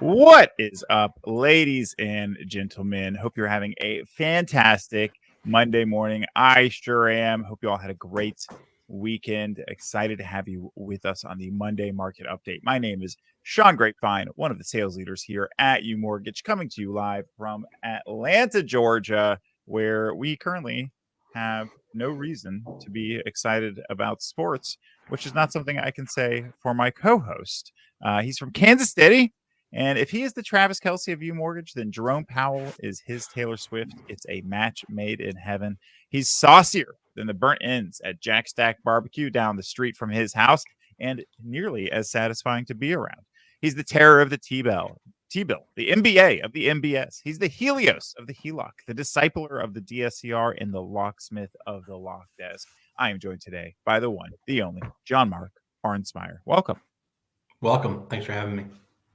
What is up, ladies and gentlemen? Hope you're having a fantastic Monday morning. I sure am. Hope you all had a great weekend. Excited to have you with us on the Monday market update. My name is Sean Grapevine, one of the sales leaders here at UMortgage, coming to you live from Atlanta, Georgia, where we currently have no reason to be excited about sports, which is not something I can say for my co-host. He's from Kansas City. And if he is the Travis Kelce of UMortgage, then Jerome Powell is his Taylor Swift. It's a match made in heaven. He's saucier than the burnt ends at Jack Stack Barbecue down the street from his house, and nearly as satisfying to be around. He's the terror of the T-Bill, the MBA of the MBS. He's the Helios of the HELOC, the discipler of the DSCR, and the locksmith of the lock desk. I am joined today by the one, the only, Jon Arnsmeyer. Welcome. Welcome. Thanks for having me.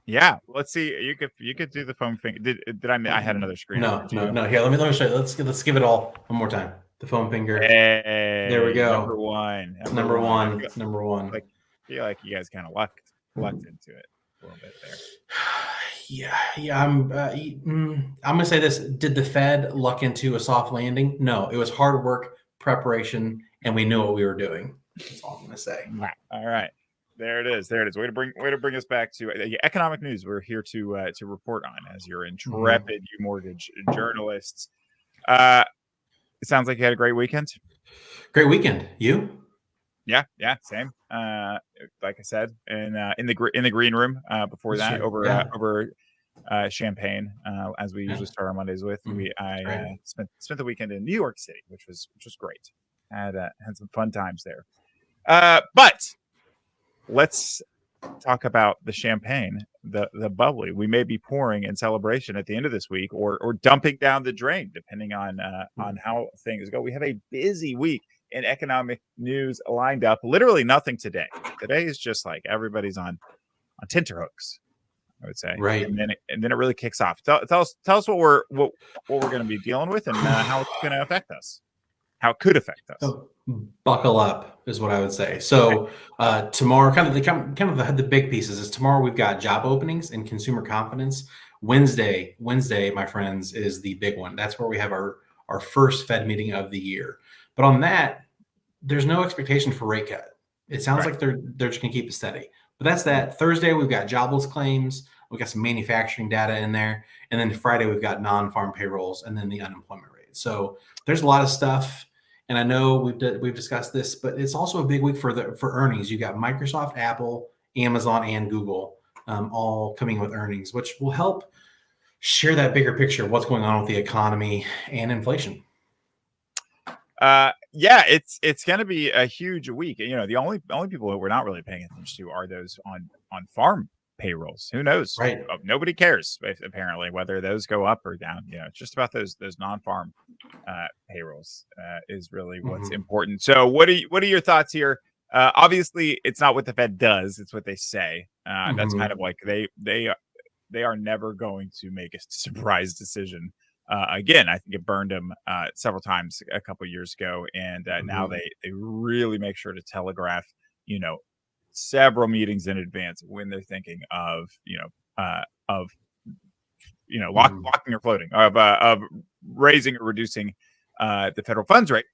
Yeah, let's see. You could do the foam finger. Did I had another screen? No. Here, let me show you. Let's give it all one more time. The foam finger. Hey, there we go. Number one. Like, I feel like you guys kind of lucked into it a little bit there. Yeah. I'm gonna say this. Did the Fed luck into a soft landing? No, it was hard work, preparation, and we knew what we were doing. That's all I'm gonna say. All right. There it is. Way to bring us back to economic news. We're here to report on as your intrepid UMortgage journalists. It sounds like you had a great weekend. Great weekend. You? Yeah, same. Like I said, in the green room before that, over champagne, as we usually start our Mondays with. I spent the weekend in New York City, which was great. Had some fun times there. But let's talk about the champagne, the bubbly we may be pouring in celebration at the end of this week, or dumping down the drain, depending on how things go. We have a busy week in economic news lined up. Literally nothing today. Today is just like everybody's on tenterhooks, I would say. Right. And then it really kicks off. Tell us what we're going to be dealing with and how it's going to affect us. How it could affect us. So buckle up is what I would say. So tomorrow, kind of the big pieces is tomorrow we've got job openings and consumer confidence. Wednesday, my friends, is the big one. That's where we have our first Fed meeting of the year. But on that, there's no expectation for rate cut. It sounds like they're just going to keep it steady. But that's that. Thursday, we've got jobless claims. We've got some manufacturing data in there. And then Friday, we've got non-farm payrolls and then the unemployment rate. So there's a lot of stuff. And I know we've discussed this, but it's also a big week for earnings. You got Microsoft, Apple, Amazon, and Google all coming with earnings, which will help share that bigger picture of what's going on with the economy and inflation. It's going to be a huge week. The only people who we're not really paying attention to are those on farm payrolls. Who knows? Right. Nobody cares apparently whether those go up or down. It's just about those non-farm payrolls is really what's important. So what are your thoughts here? Obviously it's not what the Fed does, it's what they say. That's kind of like they are never going to make a surprise decision. Again, I think it burned them several times a couple of years ago, and now they really make sure to telegraph several meetings in advance when they're thinking of locking or floating, of raising or reducing the federal funds rate.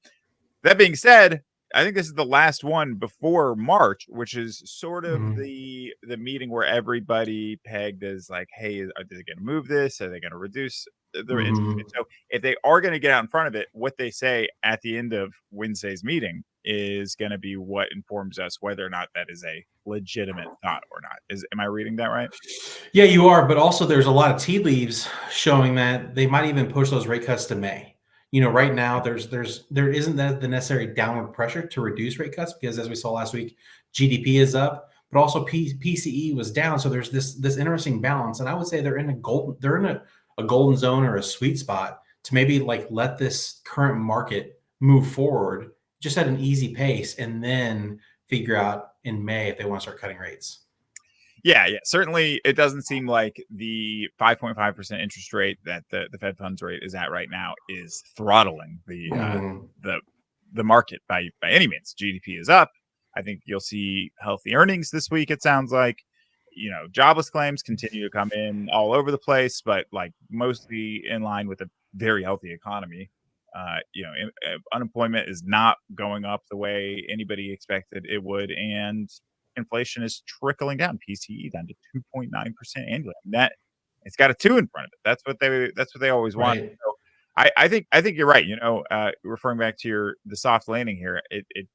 That being said, I think this is the last one before March, which is sort of the meeting where everybody pegged as like, hey, are they going to move this? Are they going to reduce their interest rate? So if they are going to get out in front of it, what they say at the end of Wednesday's meeting is going to be what informs us whether or not that is a legitimate thought or not. Am I reading that right? Yeah, you are. But also there's a lot of tea leaves showing that they might even push those rate cuts to May. Right now there isn't the necessary downward pressure to reduce rate cuts because, as we saw last week, GDP is up, but also PCE was down. So there's this interesting balance, and I would say they're in a golden zone or a sweet spot to maybe let this current market move forward just at an easy pace, and then figure out in May if they want to start cutting rates. Yeah. Certainly, it doesn't seem like the 5.5% interest rate that the Fed funds rate is at right now is throttling the market by any means. GDP is up. I think you'll see healthy earnings this week. It sounds like jobless claims continue to come in all over the place, but like mostly in line with a very healthy economy. Unemployment is not going up the way anybody expected it would, and inflation is trickling down. PCE down to 2.9% annually. That it's got a 2 in front of it. That's what they always want. Right. So I think you're right. Referring back to the soft landing here, it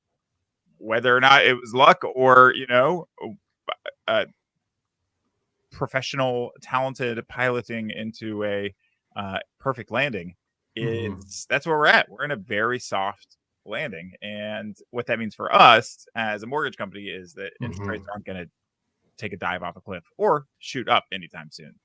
whether or not it was luck or professional, talented piloting into a perfect landing. That's where we're at. We're in a very soft landing, and what that means for us as a mortgage company is that interest rates aren't going to take a dive off a cliff or shoot up anytime soon.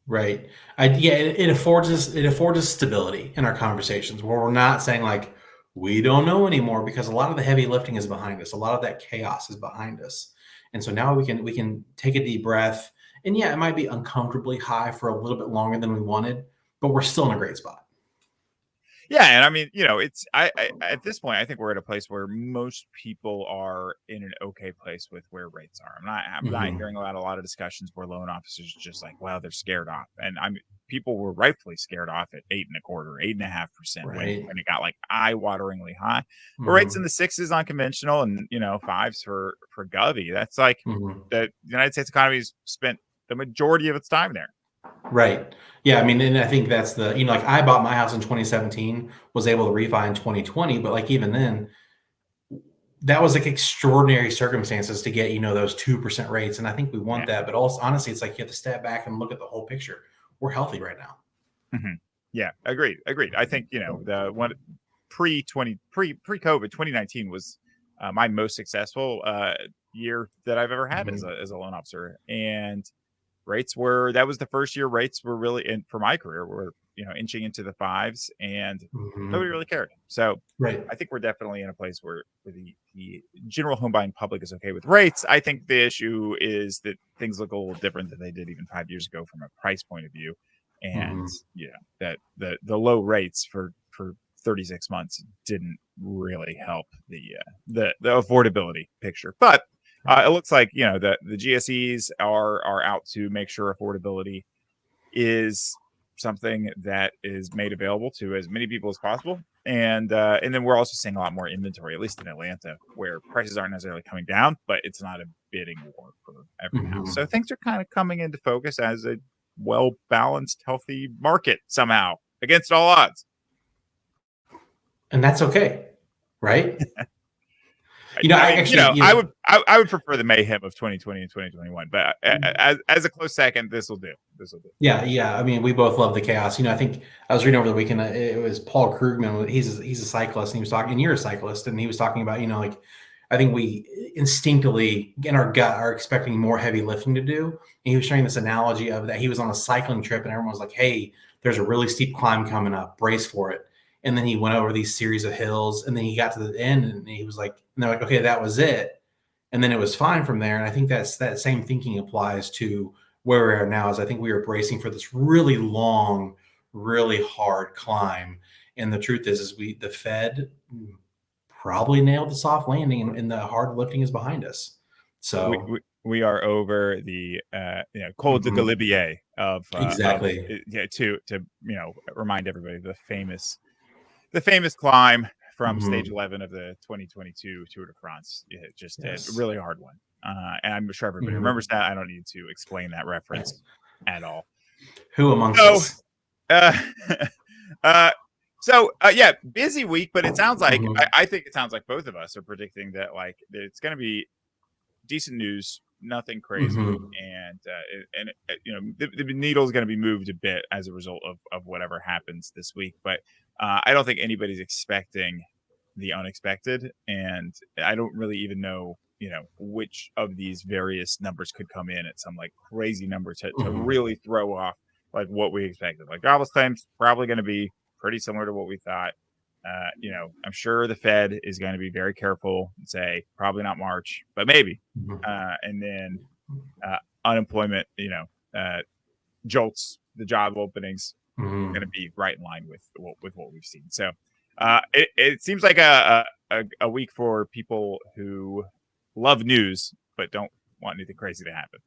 Right. It affords us stability in our conversations where we're not saying like we don't know anymore, because a lot of the heavy lifting is behind us. A lot of that chaos is behind us. And so now we can take a deep breath. And yeah, it might be uncomfortably high for a little bit longer than we wanted, but we're still in a great spot. Yeah, and I mean, it's I at this point, I think we're at a place where most people are in an okay place with where rates are. I'm not hearing a lot of discussions where loan officers are just like, well, they're scared off, and people were rightfully scared off at 8.25%, 8.5% when it got like eye-wateringly high. But rates in the 6s on conventional, and 5s for govy. That's like the United States economy's spent the majority of its time there. Right. Yeah. I mean, and I think that's like I bought my house in 2017, was able to refi in 2020, but like even then, that was like extraordinary circumstances to get, those 2% rates. And I think we want that. But also, honestly, it's like you have to step back and look at the whole picture. We're healthy right now. Yeah, agreed. I think, the one pre-COVID, 2019 was my most successful year that I've ever had as a loan officer. And that was the first year rates were really for my career were, inching into the 5s, and nobody really cared. So I think we're definitely in a place where the general home buying public is okay with rates. I think the issue is that things look a little different than they did even 5 years ago from a price point of view. And that the low rates for 36 months didn't really help the affordability picture. But it looks like the GSEs are out to make sure affordability is something that is made available to as many people as possible, and then we're also seeing a lot more inventory, at least in Atlanta, where prices aren't necessarily coming down, but it's not a bidding war for every house. So things are kind of coming into focus as a well-balanced, healthy market somehow against all odds, and that's okay, right? I would prefer the mayhem of 2020 and 2021, but as a close second, this will do. Yeah. I mean, we both love the chaos. I think I was reading over the weekend. It was Paul Krugman. He's a cyclist, and he was talking. And you're a cyclist, and he was talking about like I think we instinctively in our gut are expecting more heavy lifting to do. And he was sharing this analogy of that he was on a cycling trip, and everyone was like, "Hey, there's a really steep climb coming up. Brace for it." And then he went over these series of hills, and then he got to the end, and he was like, and they're like, okay, that was it. And then it was fine from there. And I think that same thinking applies to where we are now. Is I think we are bracing for this really long, really hard climb. And the truth is the Fed probably nailed the soft landing, and the hard lifting is behind us. So we are over the col de Galibier of exactly to remind everybody the famous climb from stage 11 of the 2022 Tour de France. Just a really hard one. And I'm sure everybody remembers that. I don't need to explain that reference at all. Who amongst us? Yeah, busy week, but it sounds like I think it sounds like both of us are predicting that like it's going to be decent news, nothing crazy, and the needle is going to be moved a bit as a result of whatever happens this week. But I don't think anybody's expecting the unexpected, and I don't really even know which of these various numbers could come in at some like crazy number to really throw off like what we expected. Like jobless claims probably going to be pretty similar to what we thought. I'm sure the Fed is going to be very careful and say probably not March, but maybe. And then unemployment, jolts, the job openings going to be right in line with what we've seen. So it seems like a week for people who love news but don't want anything crazy to happen.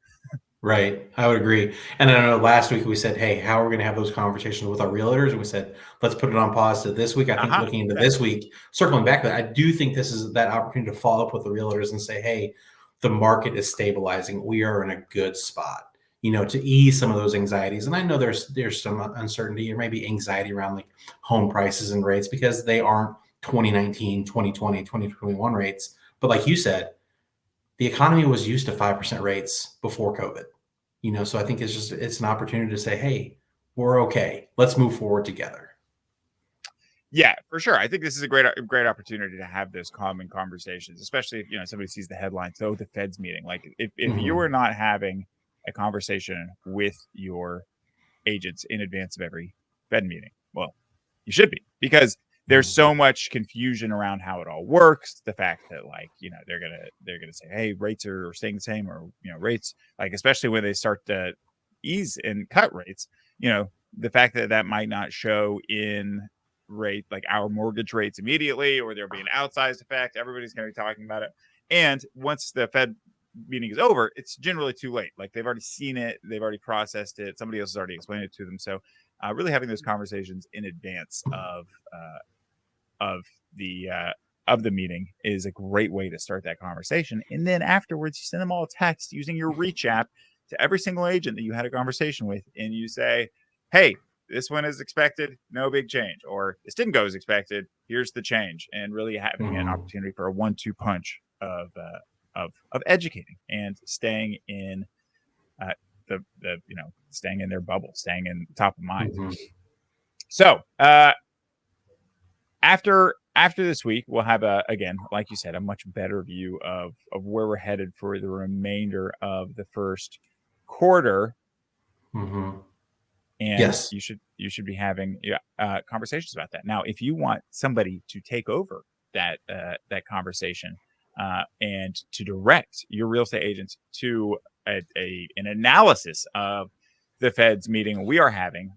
Right. I would agree. And I know last week we said, hey, how are we going to have those conversations with our realtors? And we said, let's put it on pause to this week. I think looking into this week, circling back to that, I do think this is that opportunity to follow up with the realtors and say, hey, the market is stabilizing. We are in a good spot, to ease some of those anxieties. And I know there's some uncertainty or maybe anxiety around like home prices and rates because they aren't 2019, 2020, 2021 rates. But like you said, the economy was used to 5% rates before COVID. So I think it's an opportunity to say, hey, we're okay. Let's move forward together. Yeah, for sure. I think this is a great opportunity to have those common conversations, especially if somebody sees the headline, so the Fed's meeting. Like if you are not having a conversation with your agents in advance of every Fed meeting, well, you should be, because there's so much confusion around how it all works. The fact that they're gonna say, hey, rates are staying the same, or rates, like, especially when they start to ease and cut rates, the fact that might not show in rate, like our mortgage rates immediately, or there'll be an outsized effect. Everybody's going to be talking about it. And once the Fed meeting is over, it's generally too late. Like they've already seen it, they've already processed it, somebody else has already explained it to them. So really having those conversations in advance of the meeting is a great way to start that conversation. And then afterwards, you send them all a text using your Reach app to every single agent that you had a conversation with, and you say, hey, this one is expected, no big change, or this didn't go as expected, here's the change. And really having an opportunity for a 1-2 punch of educating and staying in staying in their bubble, staying in top of mind. So after this week, we'll have again, like you said, a much better view of where we're headed for the remainder of the first quarter. And yes, you should be having conversations about that. Now, if you want somebody to take over that conversation and to direct your real estate agents to an analysis of the Fed's meeting we are having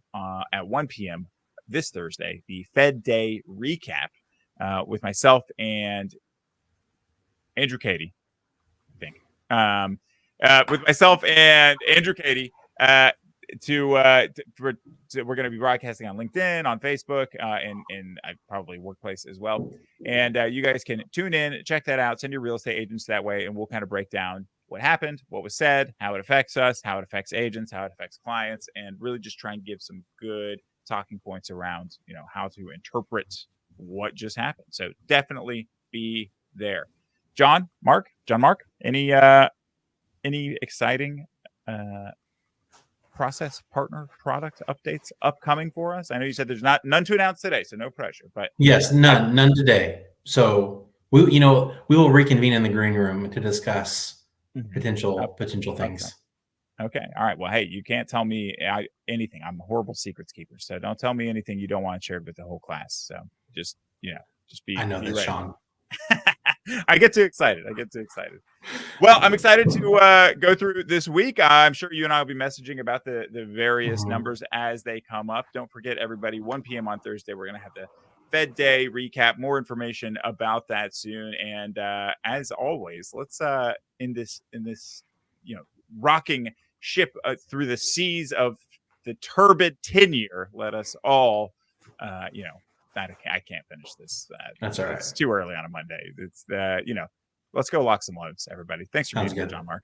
at 1 p.m. this Thursday, the Fed Day recap with myself and Andrew Cady, I think. With myself and Andrew Cady, we're going to be broadcasting on LinkedIn, on Facebook, and probably Workplace as well. And you guys can tune in, check that out, send your real estate agents that way, and we'll kind of break down what happened, what was said, how it affects us, how it affects agents, how it affects clients, and really just try and give some good talking points around, how to interpret what just happened. So definitely be there. John Mark, any exciting process partner product updates upcoming for us? I know you said there's none to announce today, so no pressure. But yes, none today. So we will reconvene in the green room to discuss potential things. Okay. All right. Well, hey, you can't tell me anything. I'm a horrible secrets keeper, so don't tell me anything you don't want shared with the whole class. So just be. I know that, ready. Sean. I get too excited. Well, I'm excited to go through this week. I'm sure you and I will be messaging about the various numbers as they come up. Don't forget, everybody, 1 p.m. on Thursday, we're going to have the Fed Day recap. More information about that soon. And as always, let's in this rocking ship through the seas of the turbid tenure, let us all I can't finish this. That's all right. It's too early on a Monday. It's let's go lock some loads, everybody. Thanks for being here, John Mark.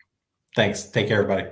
Thanks. Take care, everybody.